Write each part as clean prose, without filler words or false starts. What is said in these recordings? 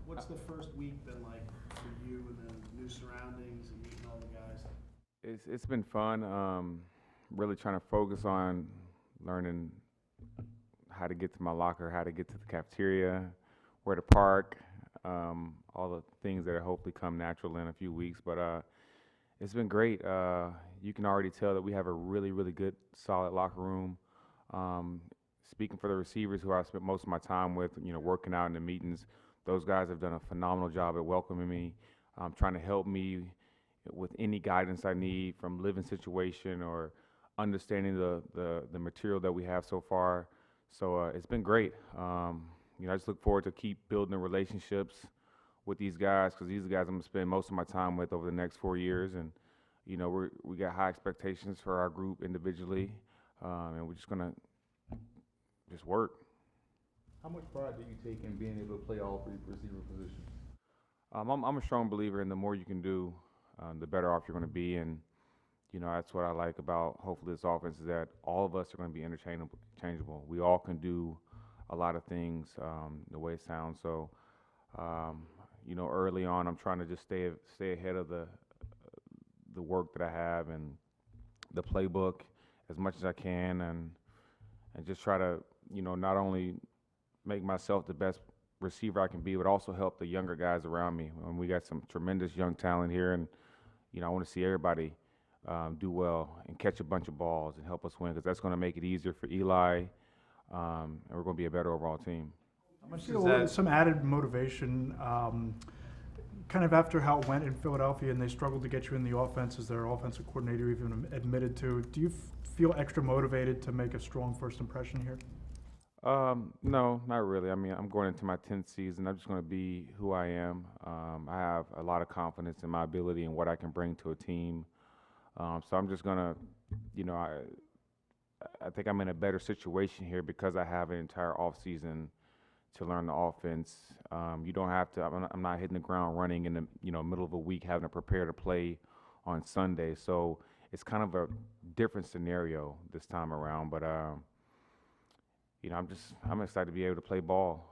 What's the first week been like for you, and then new surroundings and meeting all the guys? It's been fun. Really trying to focus on learning how to get to my locker, how to get to the cafeteria, where to park, all the things that hopefully come natural in a few weeks. But it's been great. You can already tell that we have a really, really good, solid locker room. Um, Speaking for the receivers who I spent most of my time with, working out in the meetings, those guys have done a phenomenal job at welcoming me, trying to help me with any guidance I need from living situation or understanding the material that we have so far. So it's been great. I just look forward to keep building the relationships with these guys because these are the guys I'm gonna spend most of my time with over the next 4 years, and we got high expectations for our group individually, and we're just gonna just work. How much pride do you take in being able to play all three receiver positions? I'm a strong believer in the more you can do, the better off you're going to be. And, that's what I like about hopefully this offense is that all of us are going to be interchangeable. We all can do a lot of things the way it sounds. So, early on, I'm trying to just stay ahead of the work that I have and the playbook as much as I can, and just try to, not only make myself the best receiver I can be, but also help the younger guys around me. We got some tremendous young talent here, and I want to see everybody do well and catch a bunch of balls and help us win, because that's going to make it easier for Eli, and we're going to be a better overall team. How much does that? Some added motivation, kind of after how it went in Philadelphia, and they struggled to get you in the offense, as their offensive coordinator even admitted to. Do you feel extra motivated to make a strong first impression here? No, not really. I mean, I'm going into my 10th season. I'm just going to be who I am. I have a lot of confidence in my ability and what I can bring to a team. So I'm just going to, I think I'm in a better situation here because I have an entire offseason to learn the offense. You don't have to, I'm not hitting the ground running in the, middle of a week having to prepare to play on Sunday. So it's kind of a different scenario this time around. But, I'm excited to be able to play ball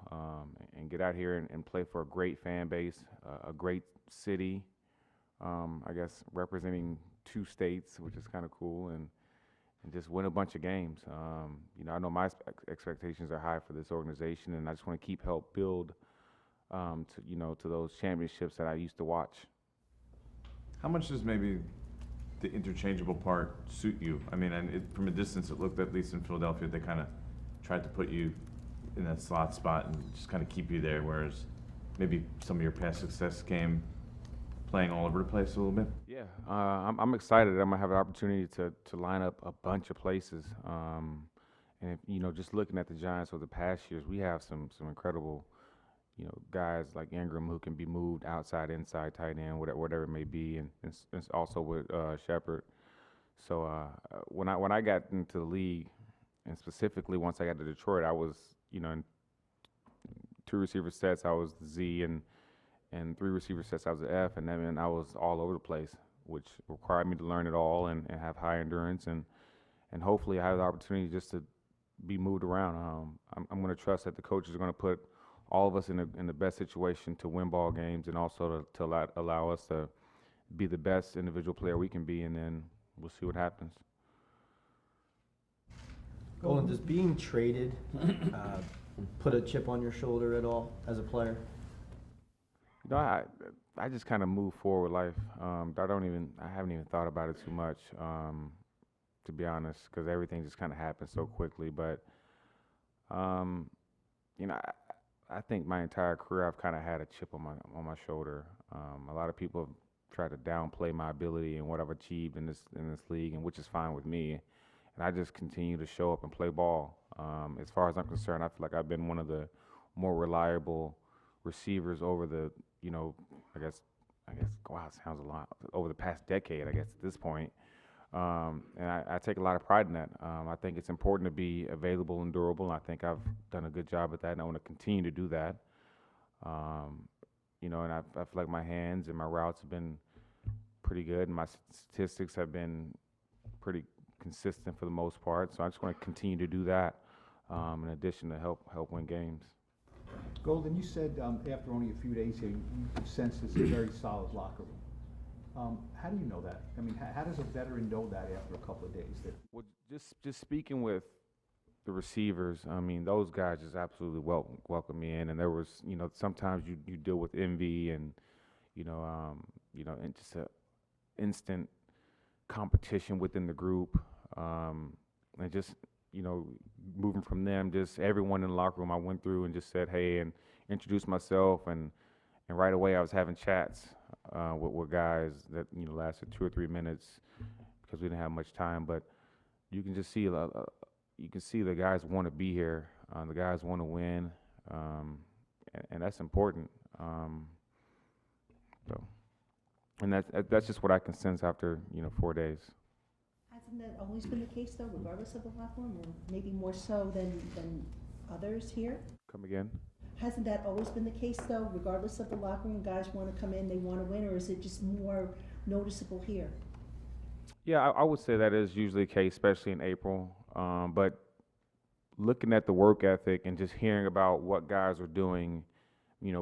and get out here and play for a great fan base, a great city, I guess representing 2 states, which is kind of cool, and just win a bunch of games. I know my expectations are high for this organization, and I just want to help build to those championships that I used to watch. How much does maybe the interchangeable part suit you? I mean, from a distance, it looked, at least in Philadelphia, they kind of tried to put you in that slot spot and just kind of keep you there, whereas maybe some of your past success came playing all over the place a little bit? Yeah, I'm excited. I'm gonna have an opportunity to line up a bunch of places. And just looking at the Giants over the past years, we have some incredible, guys like Ingram who can be moved outside, inside, tight end, whatever it may be, and also with Shepard. So when I got into the league, and specifically once I got to Detroit, I was, in 2 receiver sets, I was the Z, and 3 receiver sets, I was the F, and that meant I was all over the place, which required me to learn it all and have high endurance, and hopefully I have the opportunity just to be moved around. I'm going to trust that the coaches are going to put all of us in the best situation to win ball games, and also to allow us to be the best individual player we can be, and then we'll see what happens. Golden, does being traded put a chip on your shoulder at all as a player? I just kind of move forward life. I haven't even thought about it too much, to be honest, because everything just kind of happened so quickly. But, I think my entire career I've kind of had a chip on my shoulder. A lot of people have tried to downplay my ability and what I've achieved in this league, and which is fine with me. And I just continue to show up and play ball. As far as I'm concerned, I feel like I've been one of the more reliable receivers over the, I guess, wow, it sounds a lot, over the past decade, I guess, at this point. And I take a lot of pride in that. I think it's important to be available and durable, and I think I've done a good job at that, and I want to continue to do that. And I feel like my hands and my routes have been pretty good, and my statistics have been pretty consistent for the most part. So I just want to continue to do that, in addition to help win games. Golden, you said after only a few days here, you could sense this is a very solid locker room. How do you know that? I mean, how does a veteran know that after a couple of days? That Well, just speaking with the receivers, I mean, those guys just absolutely welcome me in. And there was, sometimes you deal with envy and, and just a instant competition within the group. And just, moving from them, just everyone in the locker room I went through and just said, hey, and introduced myself. And right away I was having chats with guys that, lasted 2 or 3 minutes because we didn't have much time. But you can just see, you can see the guys want to be here. The guys want to win. And that's important. And that's just what I can sense after 4 days. Hasn't that always been the case, though, regardless of the locker room, or maybe more so than others here? Come again? Hasn't that always been the case, though, regardless of the locker room? Guys want to come in, they want to win, or is it just more noticeable here? Yeah, I would say that is usually the case, especially in April. But looking at the work ethic and just hearing about what guys are doing,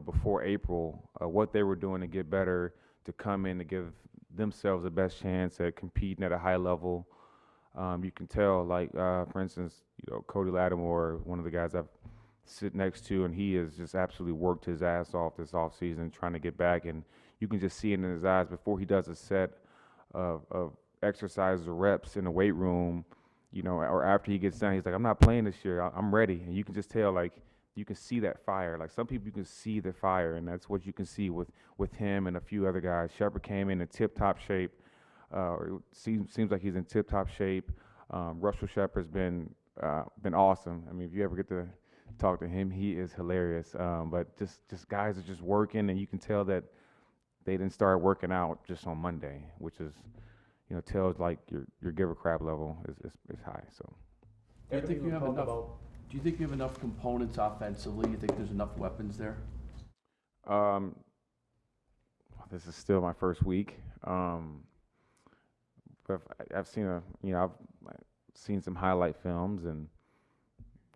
before April, what they were doing to get better, to come in to give themselves the best chance at competing at a high level. You can tell, like, for instance, Cody Lattimore, one of the guys I've sit next to, and he has just absolutely worked his ass off this offseason trying to get back. And you can just see it in his eyes before he does a set of exercises or reps in the weight room, or after he gets done, he's like, I'm not playing this year. I'm ready. And you can just tell, like, you can see that fire. Like, some people, you can see the fire, and that's what you can see with him and a few other guys. Shepard came in tip-top shape. Seems like he's in tip-top shape. Russell Shepard's been awesome. I mean, if you ever get to talk to him, he is hilarious. But just guys are just working, and you can tell that they didn't start working out just on Monday, which is, tells like your giver crap level is high. So. Do you think you have enough? Do you think you have enough components offensively? You think there's enough weapons there? This is still my first week, but I've seen I've seen some highlight films, and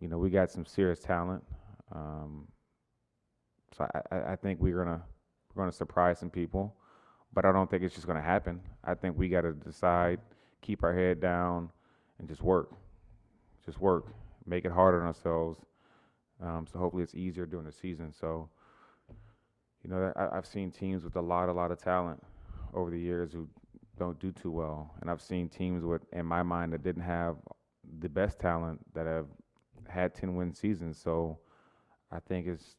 we got some serious talent. So I think we're gonna surprise some people, but I don't think it's just gonna happen. I think we got to decide, keep our head down, and just work. Make it harder on ourselves. So hopefully it's easier during the season. So, I've seen teams with a lot of talent over the years who don't do too well. And I've seen teams in my mind, that didn't have the best talent that have had 10-win seasons. So I think it's,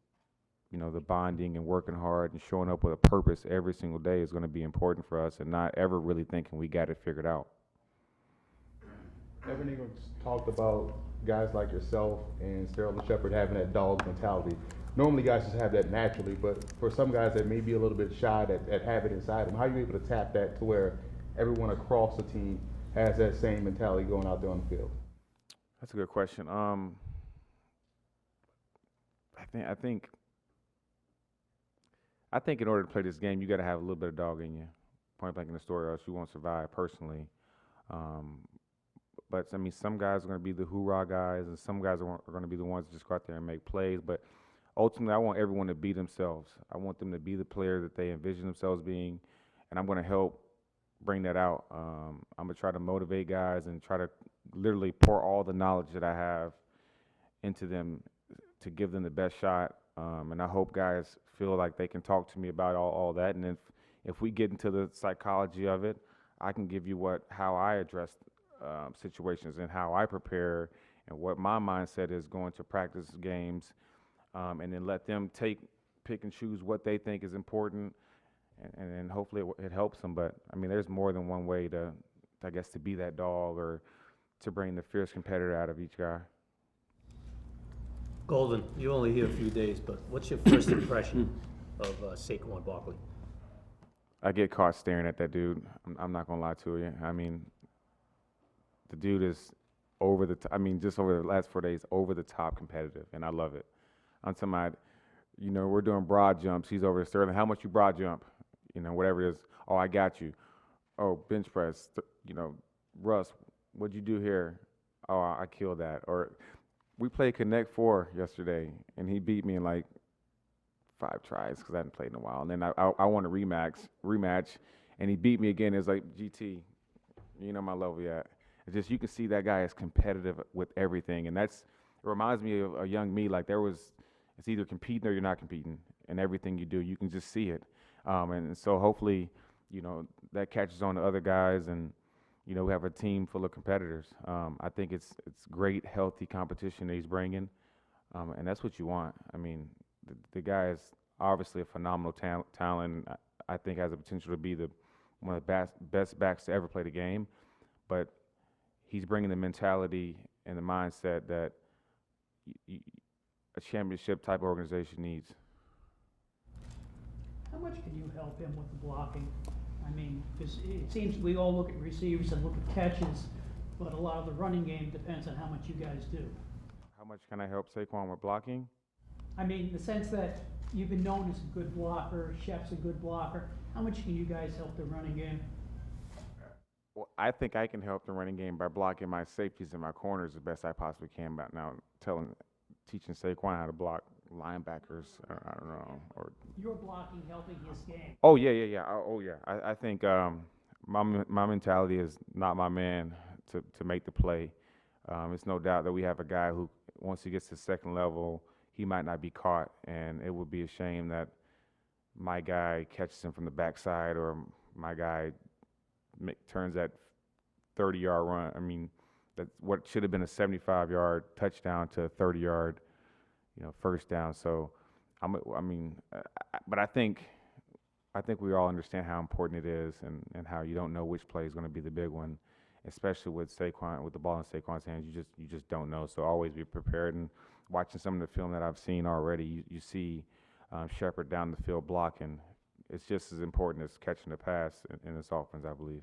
the bonding and working hard and showing up with a purpose every single day is going to be important for us, and not ever really thinking we got it figured out. Evan Ingram's talked about guys like yourself and Sterling Shepard having that dog mentality. Normally guys just have that naturally, but for some guys that may be a little bit shy at have it inside them, how are you able to tap that to where everyone across the team has that same mentality going out there on the field? That's a good question. I think in order to play this game, you got to have a little bit of dog in you, point blank in the story, or else you won't survive personally. But I mean, some guys are going to be the hoorah guys, and some guys are going to be the ones that just go out there and make plays. But ultimately, I want everyone to be themselves. I want them to be the player that they envision themselves being, and I'm going to help bring that out. I'm going to try to motivate guys and try to literally pour all the knowledge that I have into them to give them the best shot. And I hope guys feel like they can talk to me about all that. And if we get into the psychology of it, I can give you how I address situations and how I prepare and what my mindset is going to practice games, and then let them pick and choose what they think is important, and then hopefully it helps them. But I mean, there's more than one way to be that dog or to bring the fierce competitor out of each guy. Golden, you only here a few days, but what's your first impression of Saquon Barkley? I get caught staring at that dude. I'm not gonna lie to you. I mean, the dude is over the top. I mean, just over the last 4 days, over the top competitive, and I love it. I'm talking about, we're doing broad jumps. He's over there, Sterling, how much you broad jump? Whatever it is. Oh, I got you. Oh, bench press. Russ, what'd you do here? Oh, I killed that. Or we played Connect 4 yesterday, and he beat me in like 5 tries because I hadn't played in a while. And then I won a rematch, and he beat me again. It's like, GT, you know my level yet. It's just, you can see that guy is competitive with everything, and it reminds me of a young me. Like, it's either competing or you're not competing, and everything you do, you can just see it. And so hopefully, that catches on to other guys, and we have a team full of competitors. I think it's great, healthy competition that he's bringing, and that's what you want. I mean, the guy is obviously a phenomenal talent. I think has the potential to be one of the best backs to ever play the game, but he's bringing the mentality and the mindset that a championship type organization needs. How much can you help him with the blocking? I mean, because it seems we all look at receivers and look at catches, but a lot of the running game depends on how much you guys do. How much can I help Saquon with blocking? I mean, in the sense that you've been known as a good blocker, Shep's a good blocker. How much can you guys help the running game? Well, I think I can help the running game by blocking my safeties and my corners the best I possibly can. But now teaching Saquon how to block linebackers, I don't know, or You're blocking helping his game. Oh yeah. Oh yeah. I think my mentality is not my man to make the play. It's no doubt that we have a guy who, once he gets to second level, he might not be caught, and it would be a shame that my guy catches him from the backside, or my guy turns that 30-yard run. I mean, that's what should have been a 75-yard touchdown to a 30-yard, first down. So, but I think we all understand how important it is, and how you don't know which play is going to be the big one, especially with Saquon, with the ball in Saquon's hands. You just don't know. So always be prepared. And watching some of the film that I've seen already, you see Shepard down the field blocking. It's just as important as catching the pass in this offense, I believe.